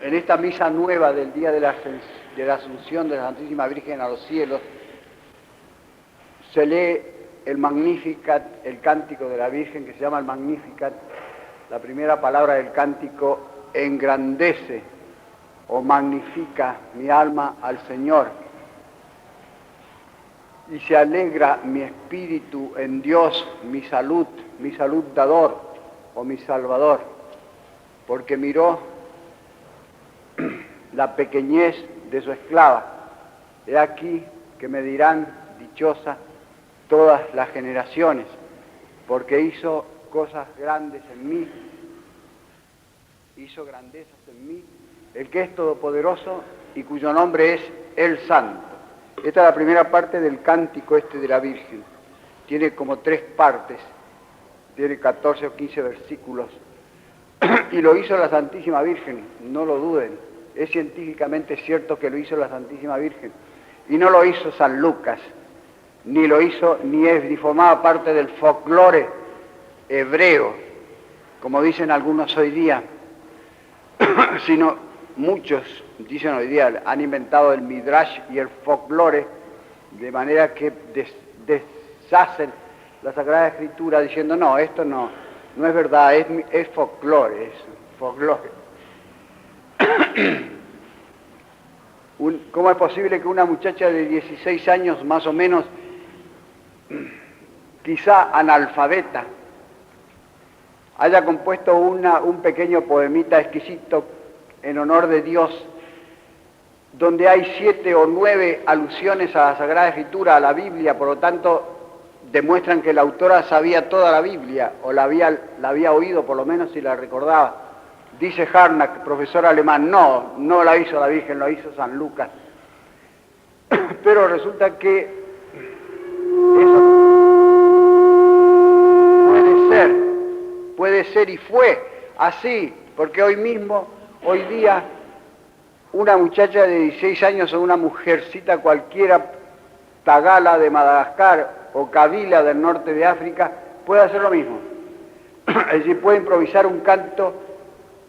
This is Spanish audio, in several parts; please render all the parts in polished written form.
En esta misa nueva del día de la Asunción de la Santísima Virgen a los cielos, se lee el Magnificat, el cántico de la Virgen que se llama el Magnificat. La primera palabra del cántico: engrandece o magnifica mi alma al Señor, y se alegra mi espíritu en Dios, mi salud dador o mi Salvador, porque miró la pequeñez de su esclava. He aquí que me dirán dichosa todas las generaciones, porque hizo cosas grandes en mí, hizo grandezas en mí, el que es todopoderoso y cuyo nombre es el Santo. Esta es la primera parte del cántico de la Virgen. Tiene como 3 partes, tiene 14 o 15 versículos, y lo hizo la Santísima Virgen, no lo duden. Es científicamente cierto que lo hizo la Santísima Virgen, y no lo hizo San Lucas, ni formaba parte del folclore hebreo, como dicen algunos hoy día, sino muchos dicen hoy día, han inventado el Midrash y el folclore, de manera que deshacen la Sagrada Escritura diciendo, no, esto no es verdad, es folclore, es folclore. ¿Cómo es posible que una muchacha de 16 años más o menos, quizá analfabeta, haya compuesto un pequeño poemita exquisito en honor de Dios, donde hay 7 o 9 alusiones a la Sagrada Escritura, a la Biblia? Por lo tanto, demuestran que la autora sabía toda la Biblia, o la había oído por lo menos y la recordaba. Dice Harnack, profesor alemán, no la hizo la Virgen, lo hizo San Lucas. Pero resulta que eso puede ser y fue así, porque hoy día, una muchacha de 16 años o una mujercita cualquiera, tagala de Madagascar o kabila del norte de África, puede hacer lo mismo. Es decir, puede improvisar un canto,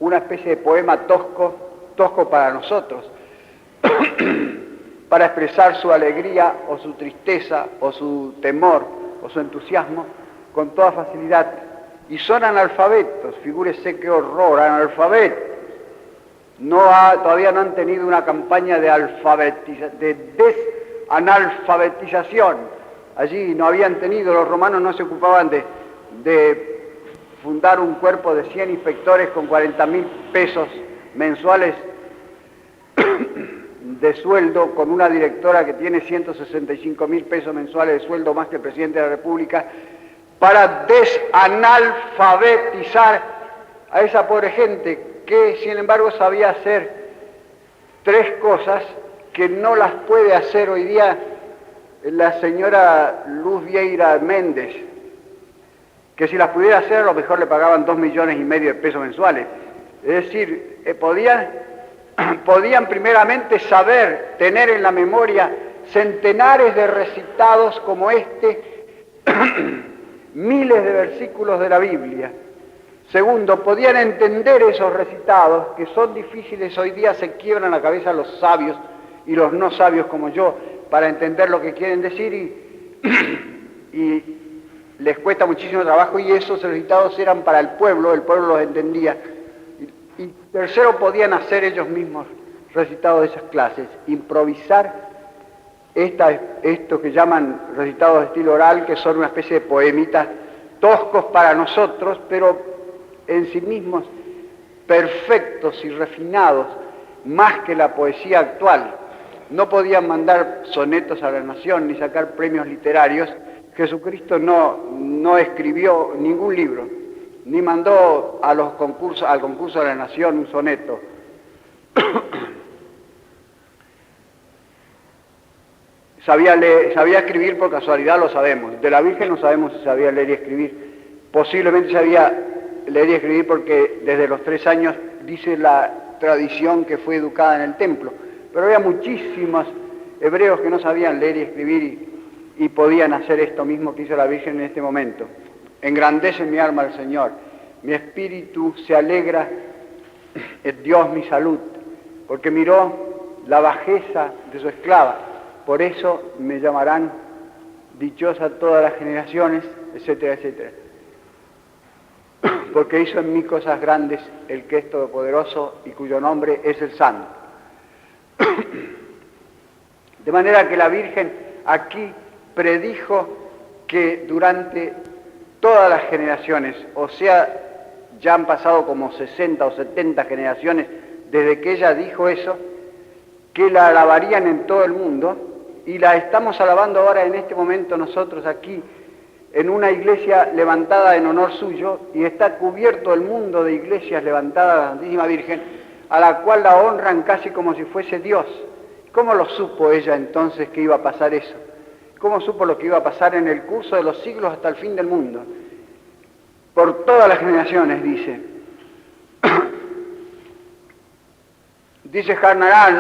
una especie de poema tosco para nosotros, para expresar su alegría o su tristeza o su temor o su entusiasmo con toda facilidad. Y son analfabetos, figúrese qué horror, analfabetos. Todavía no han tenido una campaña de desanalfabetización. Allí no habían tenido, los romanos no se ocupaban de fundar un cuerpo de 100 inspectores con 40.000 pesos mensuales de sueldo, con una directora que tiene 165.000 pesos mensuales de sueldo, más que el presidente de la República, para desanalfabetizar a esa pobre gente que, sin embargo, sabía hacer 3 cosas que no las puede hacer hoy día la señora Luz Vieira Méndez, que si las pudiera hacer a lo mejor le pagaban 2,5 millones de pesos mensuales. Es decir, podían primeramente saber, tener en la memoria centenares de recitados como miles de versículos de la Biblia. Segundo, podían entender esos recitados, que son difíciles. Hoy día se quiebran la cabeza los sabios y los no sabios como yo para entender lo que quieren decir, y les cuesta muchísimo trabajo, y esos recitados eran para el pueblo los entendía. Y tercero, podían hacer ellos mismos recitados de esas clases, improvisar esto que llaman recitados de estilo oral, que son una especie de poemitas toscos para nosotros, pero en sí mismos perfectos y refinados, más que la poesía actual. No podían mandar sonetos a la nación ni sacar premios literarios. Jesucristo no escribió ningún libro, ni mandó al concurso de la nación un soneto. Sabía escribir, por casualidad lo sabemos. De la Virgen no sabemos si sabía leer y escribir. Posiblemente sabía leer y escribir porque desde los 3 años dice la tradición que fue educada en el templo. Pero había muchísimos hebreos que no sabían leer y escribir y podían hacer esto mismo que hizo la Virgen en este momento. Engrandece mi alma al Señor, mi espíritu se alegra en Dios mi salud, porque miró la bajeza de su esclava. Por eso me llamarán dichosa todas las generaciones, etcétera, etcétera. Porque hizo en mí cosas grandes el que es todopoderoso y cuyo nombre es el Santo. De manera que la Virgen aquí predijo que durante todas las generaciones, o sea, ya han pasado como 60 o 70 generaciones desde que ella dijo eso, que la alabarían en todo el mundo, y la estamos alabando ahora en este momento nosotros aquí, en una iglesia levantada en honor suyo, y está cubierto el mundo de iglesias levantadas a la Santísima Virgen, a la cual la honran casi como si fuese Dios. ¿Cómo lo supo ella entonces que iba a pasar eso? ¿Cómo supo lo que iba a pasar en el curso de los siglos hasta el fin del mundo? Por todas las generaciones, dice. Dice Harnaral,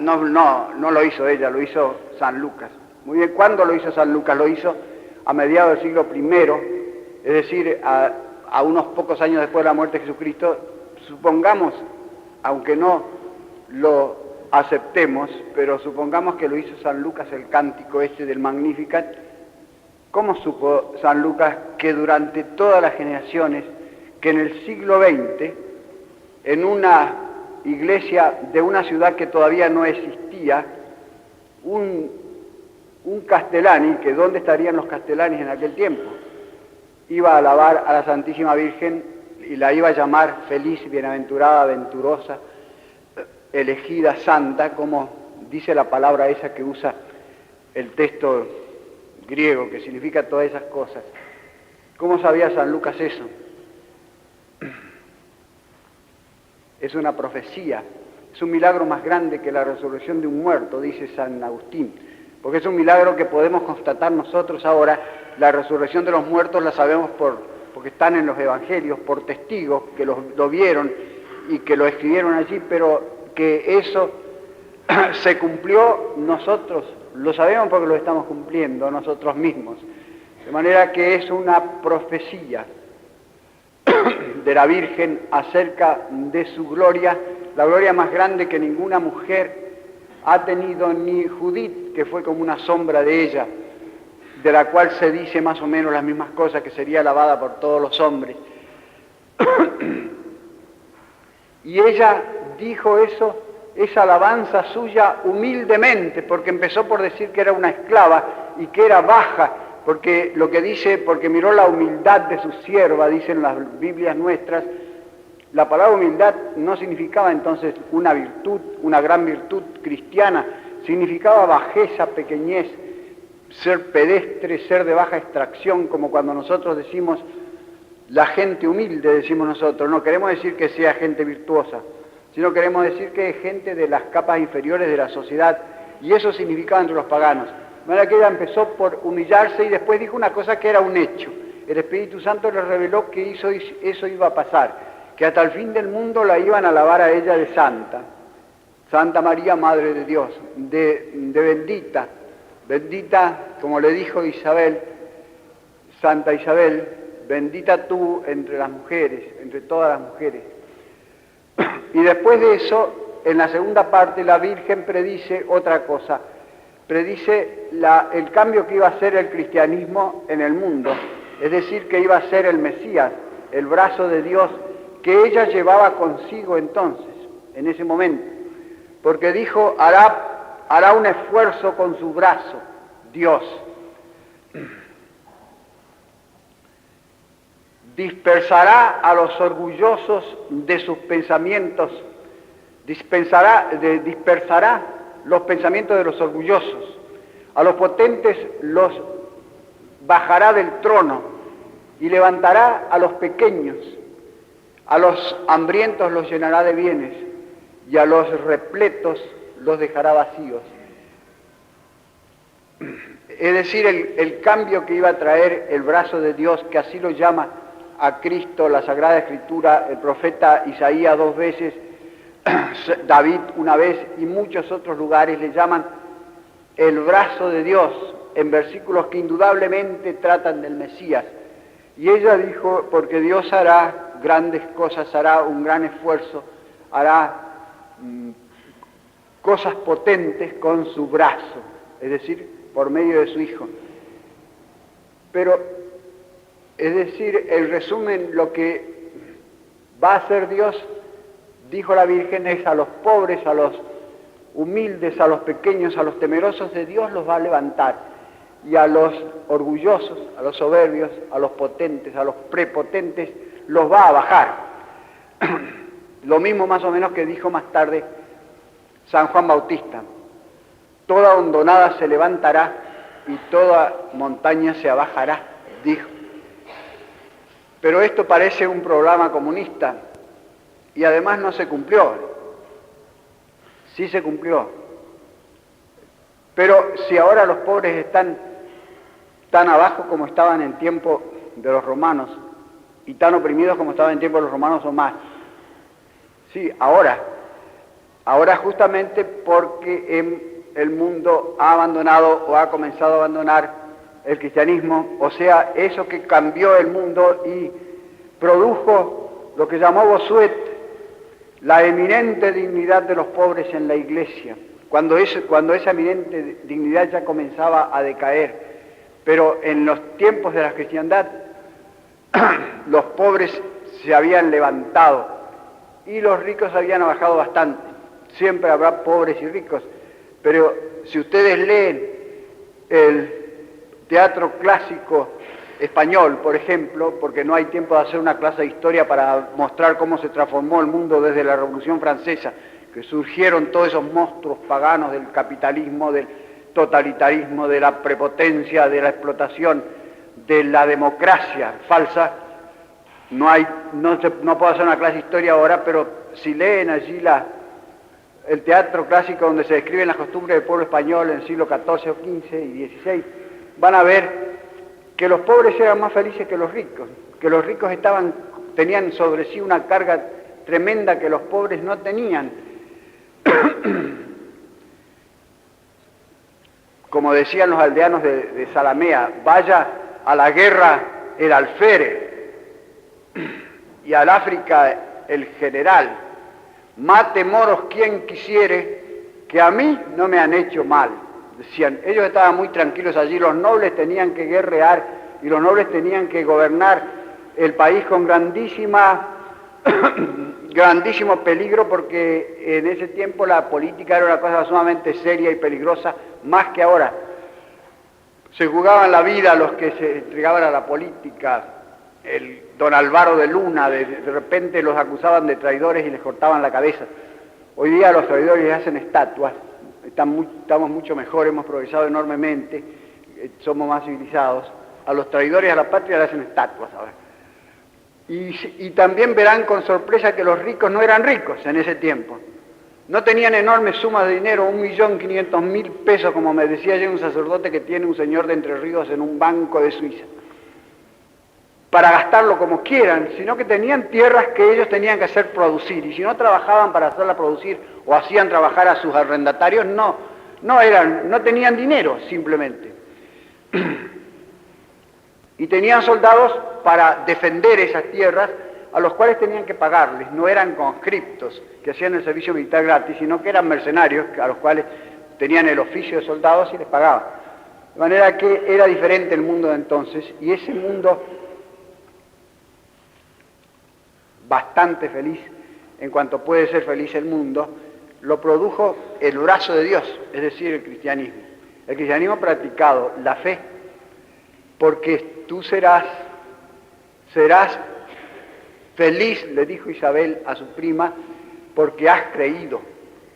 no lo hizo ella, lo hizo San Lucas. Muy bien, ¿cuándo lo hizo San Lucas? Lo hizo a mediados del siglo I, es decir, a unos pocos años después de la muerte de Jesucristo. Supongamos, aunque no lo aceptemos, pero supongamos que lo hizo San Lucas, el cántico este del Magnificat. ¿Cómo supo San Lucas que durante todas las generaciones, que en el siglo XX, en una iglesia de una ciudad que todavía no existía, un Castellani, que ¿dónde estarían los Castellanis en aquel tiempo? Iba a alabar a la Santísima Virgen y la iba a llamar feliz, bienaventurada, venturosa, elegida, santa, como dice la palabra esa que usa el texto griego, que significa todas esas cosas. ¿Cómo sabía San Lucas eso? Es una profecía, es un milagro más grande que la resurrección de un muerto, dice San Agustín, porque es un milagro que podemos constatar nosotros ahora. La resurrección de los muertos la sabemos porque están en los evangelios, por testigos que lo vieron y que lo escribieron allí, pero que eso se cumplió, nosotros lo sabemos porque lo estamos cumpliendo nosotros mismos. De manera que es una profecía de la Virgen acerca de su gloria, la gloria más grande que ninguna mujer ha tenido, ni Judith, que fue como una sombra de ella, de la cual se dice más o menos las mismas cosas, que sería alabada por todos los hombres. Y ella dijo eso, esa alabanza suya humildemente, porque empezó por decir que era una esclava y que era baja, porque lo que dice, porque miró la humildad de su sierva, dicen las Biblias nuestras. La palabra humildad no significaba entonces una virtud, una gran virtud cristiana, significaba bajeza, pequeñez, ser pedestre, ser de baja extracción, como cuando nosotros decimos la gente humilde, decimos nosotros. No queremos decir que sea gente virtuosa, sino queremos decir que es gente de las capas inferiores de la sociedad, y eso significaba entre los paganos. De manera que ella empezó por humillarse y después dijo una cosa que era un hecho. El Espíritu Santo le reveló que eso iba a pasar, que hasta el fin del mundo la iban a alabar a ella de santa. Santa María, Madre de Dios, de bendita. Bendita, como le dijo Isabel, Santa Isabel, bendita tú entre las mujeres, entre todas las mujeres. Y después de eso, en la segunda parte, la Virgen predice otra cosa. Predice el cambio que iba a ser el cristianismo en el mundo, es decir, que iba a ser el Mesías, el brazo de Dios, que ella llevaba consigo entonces, en ese momento, porque dijo, hará un esfuerzo con su brazo, Dios. Dispersará a los orgullosos de sus pensamientos, dispersará los pensamientos de los orgullosos, a los potentes los bajará del trono y levantará a los pequeños, a los hambrientos los llenará de bienes y a los repletos los dejará vacíos. Es decir, el cambio que iba a traer el brazo de Dios, que así lo llama a Cristo la Sagrada Escritura, el profeta Isaías 2 veces, David una vez y muchos otros lugares le llaman el brazo de Dios, en versículos que indudablemente tratan del Mesías. Y ella dijo, porque Dios hará grandes cosas, hará un gran esfuerzo, hará cosas potentes con su brazo, es decir, por medio de su Hijo. Pero, es decir, el resumen, lo que va a hacer Dios, dijo la Virgen, es a los pobres, a los humildes, a los pequeños, a los temerosos de Dios los va a levantar, y a los orgullosos, a los soberbios, a los potentes, a los prepotentes, los va a bajar. Lo mismo más o menos que dijo más tarde San Juan Bautista: toda hondonada se levantará y toda montaña se abajará, dijo. Pero esto parece un programa comunista y además no se cumplió. Sí se cumplió. Pero si ahora los pobres están tan abajo como estaban en tiempo de los romanos y tan oprimidos como estaban en tiempo de los romanos o más, sí, ahora justamente porque el mundo ha abandonado o ha comenzado a abandonar el cristianismo, o sea, eso que cambió el mundo y produjo lo que llamó Bossuet la eminente dignidad de los pobres en la Iglesia, cuando esa eminente dignidad ya comenzaba a decaer. Pero en los tiempos de la cristiandad, los pobres se habían levantado y los ricos habían bajado bastante. Siempre habrá pobres y ricos, pero si ustedes leen el teatro clásico español, por ejemplo, porque no hay tiempo de hacer una clase de historia para mostrar cómo se transformó el mundo desde la Revolución Francesa, que surgieron todos esos monstruos paganos del capitalismo, del totalitarismo, de la prepotencia, de la explotación, de la democracia falsa. No puedo hacer una clase de historia ahora, pero si leen allí el teatro clásico donde se describen las costumbres del pueblo español en el siglo XIV o XV y XVI, van a ver que los pobres eran más felices que los ricos tenían sobre sí una carga tremenda que los pobres no tenían. Como decían los aldeanos de Zalamea: vaya a la guerra el alférez y al África el general, mate moros quien quisiere, que a mí no me han hecho mal. Decían, ellos estaban muy tranquilos allí, los nobles tenían que guerrear y los nobles tenían que gobernar el país con grandísimo peligro, porque en ese tiempo la política era una cosa sumamente seria y peligrosa, más que ahora. Se jugaban la vida los que se entregaban a la política. El don Álvaro de Luna, de repente los acusaban de traidores y les cortaban la cabeza. Hoy día los traidores les hacen estatuas. Estamos mucho mejor, hemos progresado enormemente, somos más civilizados. A los traidores a la patria le hacen estatuas ahora. Y también verán con sorpresa que los ricos no eran ricos en ese tiempo. No tenían enormes sumas de dinero, 1.500.000 pesos, como me decía ayer un sacerdote que tiene un señor de Entre Ríos en un banco de Suiza, para gastarlo como quieran, sino que tenían tierras que ellos tenían que hacer producir, y si no trabajaban para hacerla producir o hacían trabajar a sus arrendatarios, no tenían dinero simplemente. Y tenían soldados para defender esas tierras, a los cuales tenían que pagarles. No eran conscriptos que hacían el servicio militar gratis, sino que eran mercenarios a los cuales tenían el oficio de soldados y les pagaban. De manera que era diferente el mundo de entonces, y ese mundo bastante feliz, en cuanto puede ser feliz el mundo, lo produjo el brazo de Dios, es decir, el cristianismo. El cristianismo practicado, la fe, porque tú serás feliz, le dijo Isabel a su prima, porque has creído,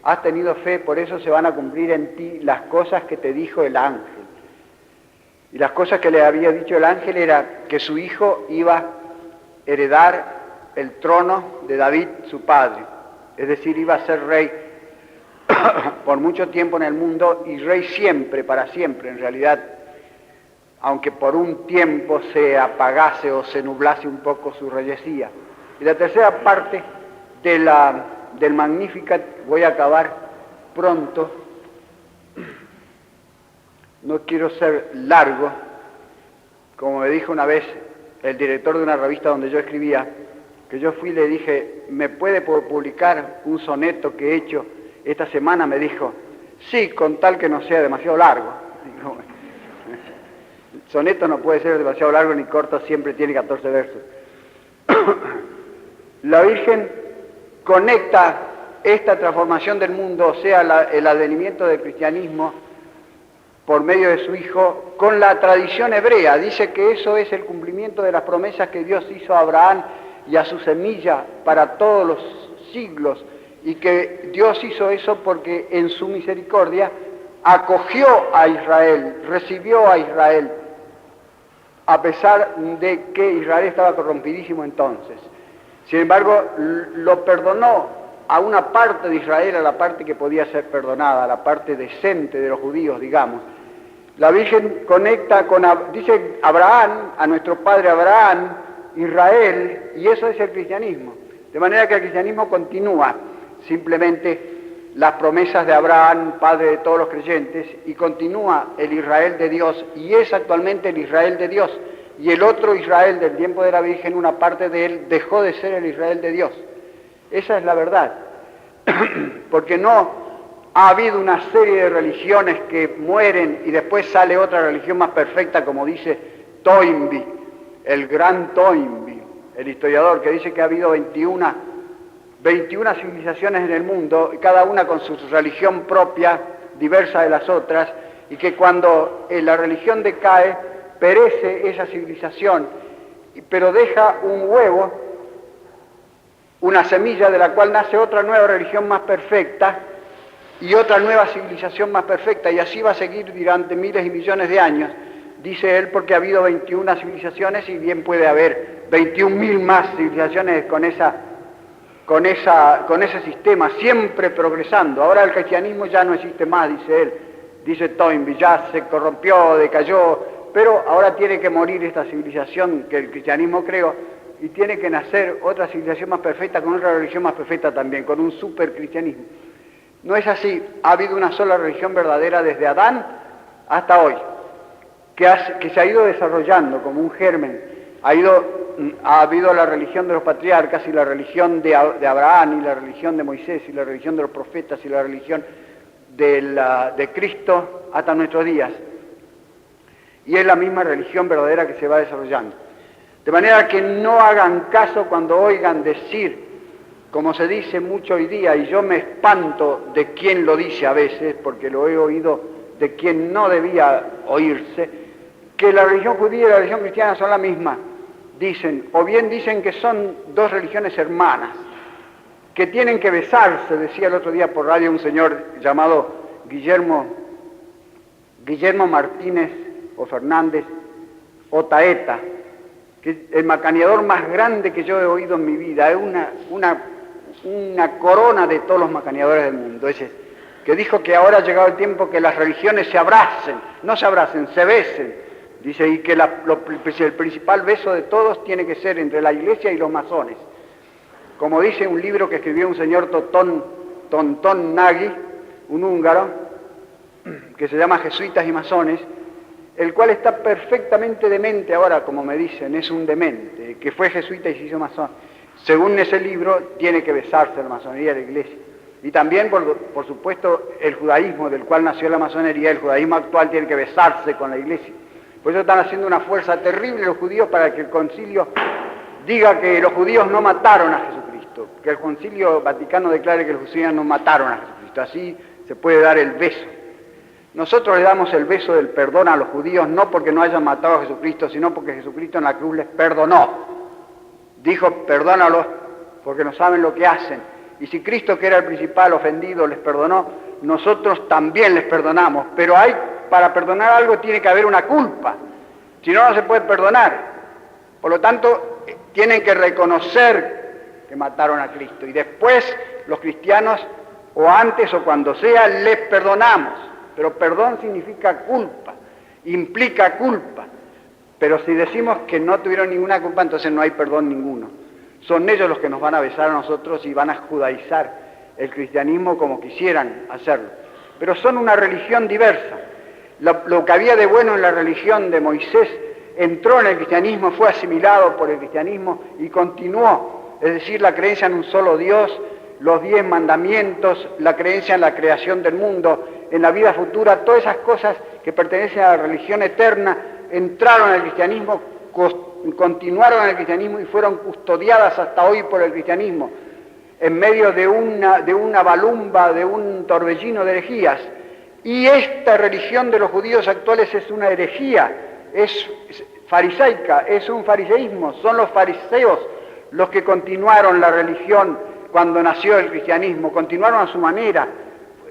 has tenido fe, por eso se van a cumplir en ti las cosas que te dijo el ángel. Y las cosas que le había dicho el ángel era que su hijo iba a heredar el trono de David, su padre, es decir, iba a ser rey por mucho tiempo en el mundo y rey siempre, para siempre en realidad, aunque por un tiempo se apagase o se nublase un poco su reyesía. Y la tercera parte del Magnificat, voy a acabar pronto, no quiero ser largo, como me dijo una vez el director de una revista donde yo escribía, que yo fui y le dije, ¿me puede publicar un soneto que he hecho esta semana me dijo, sí, con tal que no sea demasiado largo. Digo, el soneto no puede ser demasiado largo ni corto, siempre tiene 14 versos. La Virgen conecta esta transformación del mundo, o sea, el advenimiento del cristianismo, por medio de su Hijo, con la tradición hebrea. Dice que eso es el cumplimiento de las promesas que Dios hizo a Abraham y a su semilla para todos los siglos, y que Dios hizo eso porque en su misericordia acogió a Israel, recibió a Israel, a pesar de que Israel estaba corrompidísimo entonces. Sin embargo, lo perdonó a una parte de Israel, a la parte que podía ser perdonada, a la parte decente de los judíos, digamos. La Virgen conecta con, dice Abraham, a nuestro padre Abraham, Israel, y eso es el cristianismo. De manera que el cristianismo continúa simplemente las promesas de Abraham, padre de todos los creyentes, y continúa el Israel de Dios, y es actualmente el Israel de Dios. Y el otro Israel del tiempo de la Virgen, una parte de él, dejó de ser el Israel de Dios. Esa es la verdad. Porque no ha habido una serie de religiones que mueren y después sale otra religión más perfecta, como dice Toynbee, el gran Toynbee, el historiador, que dice que ha habido 21 civilizaciones en el mundo, cada una con su religión propia, diversa de las otras, y que cuando la religión decae, perece esa civilización, pero deja un huevo, una semilla de la cual nace otra nueva religión más perfecta y otra nueva civilización más perfecta, y así va a seguir durante miles y millones de años, dice él, porque ha habido 21 civilizaciones y bien puede haber 21.000 más civilizaciones con ese sistema, siempre progresando. Ahora el cristianismo ya no existe más, dice él, dice Toynbee, ya se corrompió, decayó, pero ahora tiene que morir esta civilización que el cristianismo creó, y tiene que nacer otra civilización más perfecta, con otra religión más perfecta también, con un supercristianismo. No es así, ha habido una sola religión verdadera desde Adán hasta hoy, que se ha ido desarrollando como un germen. Ha habido la religión de los patriarcas y la religión de Abraham y la religión de Moisés y la religión de los profetas y la religión de Cristo hasta nuestros días. Y es la misma religión verdadera que se va desarrollando. De manera que no hagan caso cuando oigan decir, como se dice mucho hoy día, y yo me espanto de quien lo dice a veces, porque lo he oído de quien no debía oírse, que la religión judía y la religión cristiana son la misma. Dicen, o bien dicen que son dos religiones hermanas, que tienen que besarse, decía el otro día por radio un señor llamado Guillermo Martínez o Fernández Otaeta, que el macaneador más grande que yo he oído en mi vida, es una corona de todos los macaneadores del mundo, ese, que dijo que ahora ha llegado el tiempo que las religiones se abracen, no se abracen, se besen, dice, y que el principal beso de todos tiene que ser entre la iglesia y los masones. Como dice un libro que escribió un señor Tonton Nagy, un húngaro, que se llama Jesuitas y Masones, el cual está perfectamente demente ahora, como me dicen, es un demente, que fue jesuita y se hizo masón. Según ese libro, tiene que besarse la masonería de la iglesia. Y también, por supuesto, el judaísmo del cual nació la masonería, el judaísmo actual tiene que besarse con la iglesia. Por eso están haciendo una fuerza terrible los judíos para que el concilio diga que los judíos no mataron a Jesucristo, que el concilio vaticano declare que los judíos no mataron a Jesucristo. Así se puede dar el beso. Nosotros le damos el beso del perdón a los judíos, no porque no hayan matado a Jesucristo, sino porque Jesucristo en la cruz les perdonó. Dijo, perdónalos porque no saben lo que hacen. Y si Cristo, que era el principal ofendido, les perdonó, nosotros también les perdonamos. Pero para perdonar algo tiene que haber una culpa. Si no, no se puede perdonar. Por lo tanto, tienen que reconocer que mataron a Cristo. Y después los cristianos, o antes o cuando sea, les perdonamos. Pero perdón significa culpa, implica culpa. Pero si decimos que no tuvieron ninguna culpa, entonces no hay perdón ninguno. Son ellos los que nos van a besar a nosotros y van a judaizar el cristianismo como quisieran hacerlo. Pero son una religión diversa. Lo que había de bueno en la religión de Moisés entró en el cristianismo, fue asimilado por el cristianismo y continuó. Es decir, la creencia en un solo Dios, los 10 mandamientos, la creencia en la creación del mundo, en la vida futura, todas esas cosas que pertenecen a la religión eterna, entraron al cristianismo, continuaron en el cristianismo y fueron custodiadas hasta hoy por el cristianismo, en medio de una balumba, de un torbellino de herejías. Y esta religión de los judíos actuales es una herejía, es farisaica, es un fariseísmo, son los fariseos los que continuaron la religión cuando nació el cristianismo, continuaron a su manera,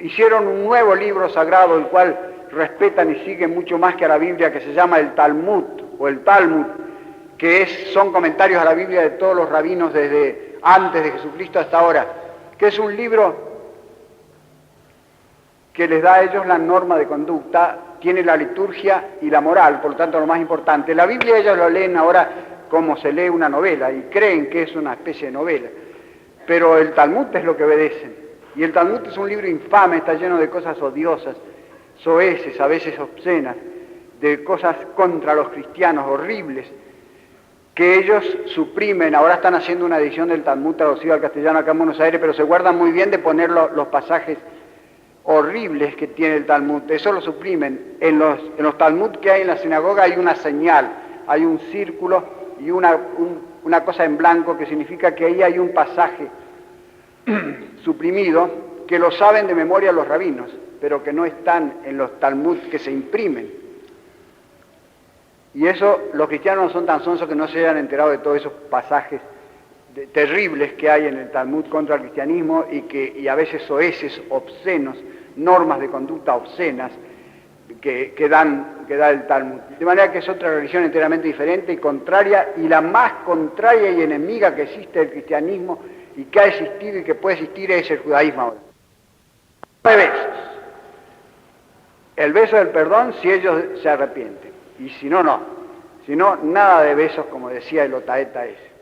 hicieron un nuevo libro sagrado, el cual respetan y siguen mucho más que a la Biblia, que se llama el Talmud, o el Talmud, que son comentarios a la Biblia de todos los rabinos desde antes de Jesucristo hasta ahora, que es un libro que les da a ellos la norma de conducta, tiene la liturgia y la moral, por lo tanto lo más importante. La Biblia ellos lo leen ahora como se lee una novela y creen que es una especie de novela, pero el Talmud es lo que obedecen. Y el Talmud es un libro infame, está lleno de cosas odiosas, soeces, a veces obscenas, de cosas contra los cristianos horribles, que ellos suprimen. Ahora están haciendo una edición del Talmud traducido al castellano acá en Buenos Aires, pero se guardan muy bien de poner los pasajes horribles que tiene el Talmud. Eso lo suprimen. En los Talmud que hay en la sinagoga hay una señal, hay un círculo y una cosa en blanco que significa que ahí hay un pasaje suprimido que lo saben de memoria los rabinos, pero que no están en los Talmud que se imprimen. Y eso, los cristianos no son tan sonsos que no se hayan enterado de todos esos pasajes terribles que hay en el Talmud contra el cristianismo y a veces soeces, obscenos, normas de conducta obscenas que da el Talmud. De manera que es otra religión enteramente diferente y contraria, y la más contraria y enemiga que existe del cristianismo y que ha existido y que puede existir es el judaísmo ahora. 9 besos. El beso del perdón si ellos se arrepienten, y si no, no. Si no, nada de besos, como decía el otaeta ese.